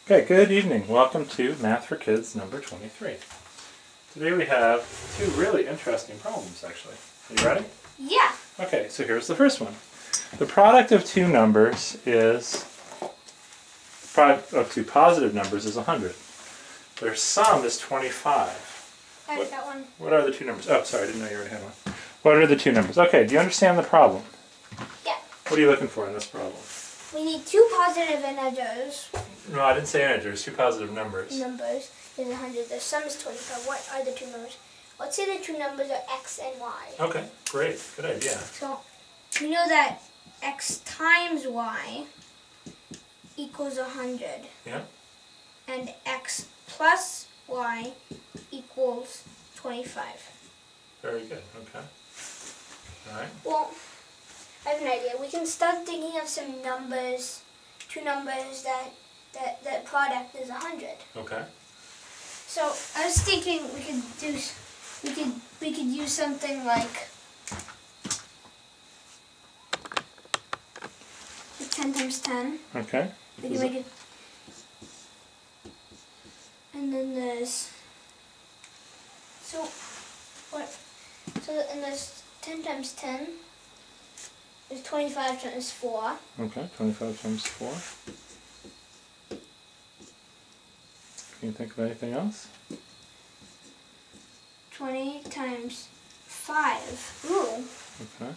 Okay, good evening. Welcome to Math for Kids number 23. Today we have two really interesting problems, actually. Are you ready? Yeah. Okay, so here's the first one. The product of two numbers is, product of two positive numbers is 100. Their sum is 25. I got one. What are the two numbers? Oh, sorry, I didn't know you already had one. What are the two numbers? Okay, do you understand the problem? Yeah. What are you looking for in this problem? We need two positive integers. No, I didn't say integers, two positive numbers. Numbers is 100. The sum is 25. What are the two numbers? Let's say the two numbers are x and y. Okay, great. Good idea. So we know that x times y equals 100. Yeah. And x plus y equals 25. Very good. Okay. All right. Well, I have an idea. We can start thinking of some numbers, two numbers that product is 100. Okay. So I was thinking we could use something like 10 times 10. Okay. We can make it, and then there's and there's 10 times 10. There's 25 times 4. Okay, 25 times 4. Can you think of anything else? 20 times 5. Ooh. Okay.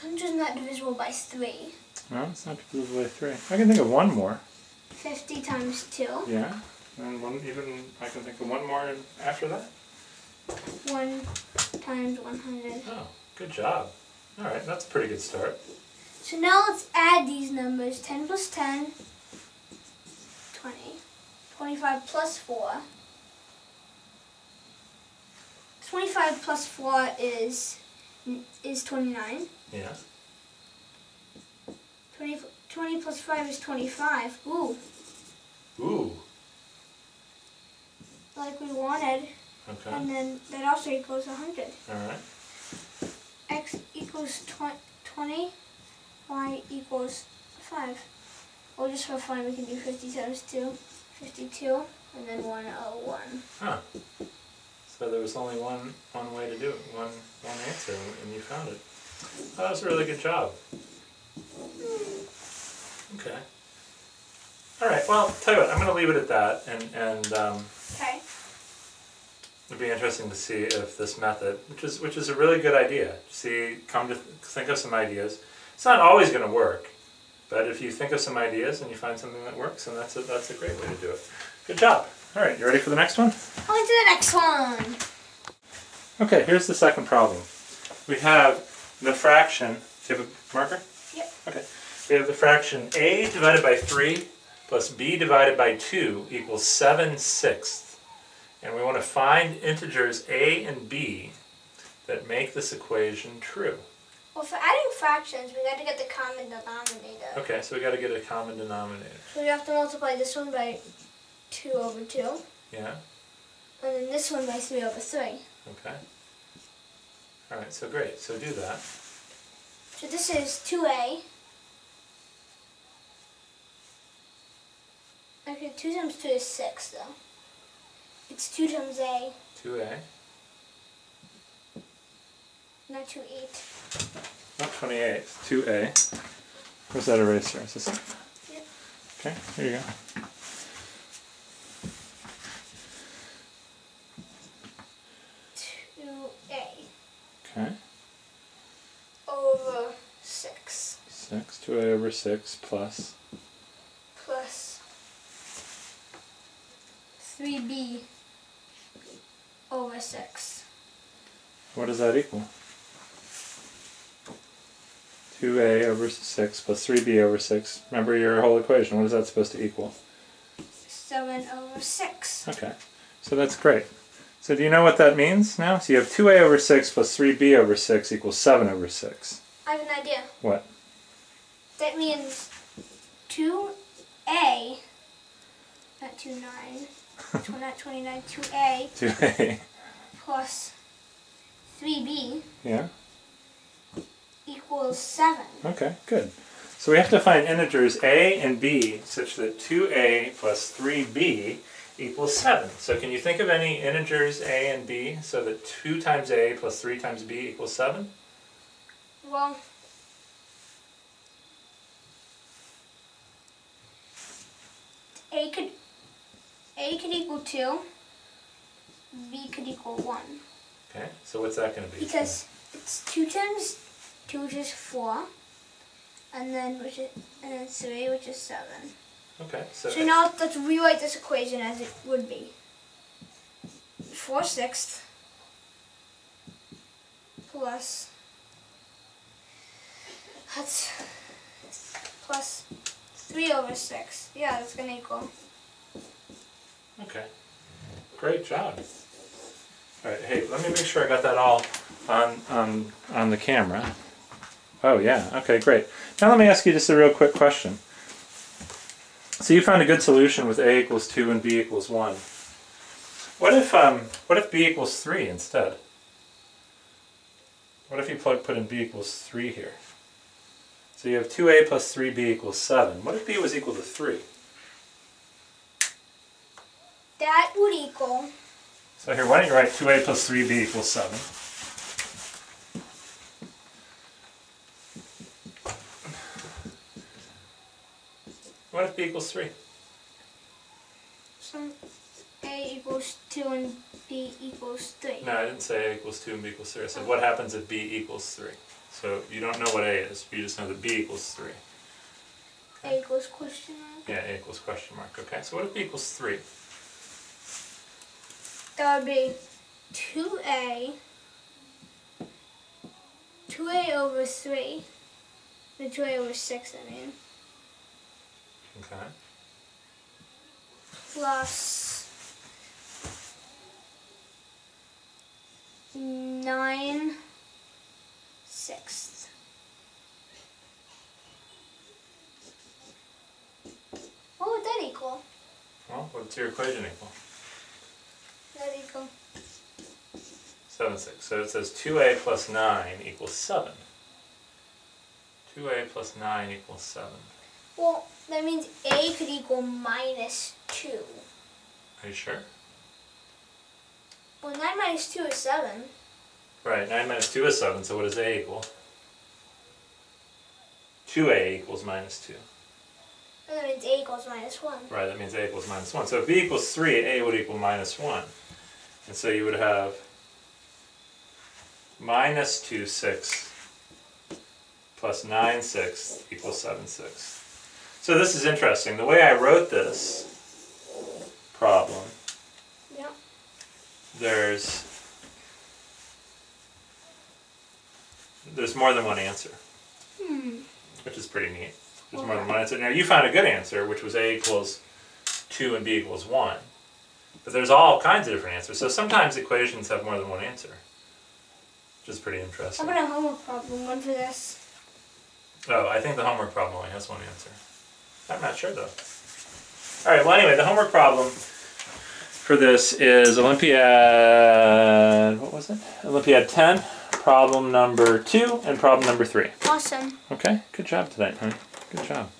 Hundred is not divisible by 3. No, it's not divisible by 3. I can think of one more. 50 times 2. Yeah, and I can think of one more after that. 1 times 100. Oh, good job. All right, that's a pretty good start. So now let's add these numbers. 10 plus 10, 20. 25 plus 4. 25 plus 4 is 29. Yeah. 20 plus 5 is 25. Ooh. Ooh. Like we wanted. Okay. And then that also equals 100. All right. X equals 20. Y equals 5. Or just for fun, we can do 50 times 2. 52. And then 101. Huh. So there was only one way to do it, one answer, and you found it. Oh, that was a really good job. Okay. All right. Well, tell you what, I'm going to leave it at that, and Okay. it'd be interesting to see if this method, which is a really good idea, come to think of some ideas. It's not always going to work, but if you think of some ideas and you find something that works, then that's a great way to do it. Good job. All right, you ready for the next one? On to the next one. Okay, here's the second problem. We have the fraction. Do you have a marker? Yep. Okay. We have the fraction a divided by 3 plus b divided by 2 equals 7/6. And we want to find integers a and b that make this equation true. Well, for adding fractions, we got to get the common denominator. Okay, so we got to get a common denominator. So we have to multiply this one by 2 over 2. Yeah? And then this one by 3 over 3. Okay. All right, so great. So do that. So this is 2a. Okay, 2 times 2 is 6, though. It's 2 times a. 2a. Not 2, 8. Not 28. 2a. Where's that eraser? Is this it? Yep. Okay, here you go. Okay. Over 6. 2a over 6 plus 3b over 6. What does that equal? 2a over 6 plus 3b over 6. Remember your whole equation. What is that supposed to equal? 7 over 6. Okay, so that's great. So do you know what that means now? So you have 2a over 6 plus 3b over 6 equals 7 over 6. I have an idea. What? That means 2a, not 29, not 29, 2a 2a plus 3b Yeah. equals 7. Okay, good. So we have to find integers a and b such that 2a plus 3b equals 7. So can you think of any integers a and b so that 2 times a plus 3 times b equals 7? Well, a could equal 2, b could equal 1. Okay, so what's that going to be? Because it's 2 times 2, which is 4, and then 3, which is 7. Okay, So now let's rewrite this equation as it would be. 4/6 plus, that's plus 3/6. Yeah, that's going to equal. Okay, great job. All right, hey, let me make sure I got that all on the camera. Oh yeah, okay, great. Now let me ask you just a real quick question. So you found a good solution with a equals 2 and b equals 1. What if b equals 3 instead? What if you put in b equals 3 here? So you have 2a plus 3b equals 7. What if b was equal to 3? That would equal. So here, why don't you write 2a plus 3b equals 7. What if b equals 3? So a equals 2 and b equals 3. No, I didn't say a equals 2 and b equals 3. I said what happens if b equals 3? So you don't know what a is, you just know that b equals 3. A equals question mark? Yeah, a equals question mark. Okay, so what if b equals 3? That would be 2a over 3, the 2a over 6, I mean, Okay. plus 9/6. What would that equal? Well, what's your equation equal? That equal 7, 6. So it says 2a plus 9 equals 7. 2a plus 9 equals 7. Well, that means a could equal -2. Are you sure? Well, 9 minus 2 is 7. Right, 9 minus 2 is 7, so what does a equal? 2a equals -2. And that means a equals -1. Right, that means a equals -1. So if b equals 3, a would equal -1. And so you would have -2/6 plus 9/6 equals 7/6. So this is interesting. The way I wrote this problem, Yeah. there's more than one answer, which is pretty neat. There's more than one answer. Now you found a good answer, which was a equals 2 and b equals 1. But there's all kinds of different answers. So sometimes equations have more than one answer, which is pretty interesting. How about a homework problem, one for this? Oh, I think the homework problem only has one answer. I'm not sure though. Alright, well anyway, the homework problem for this is Olympiad, what was it? Olympiad 10, problem number 2, and problem number 3. Awesome. Okay, good job tonight, honey. Good job.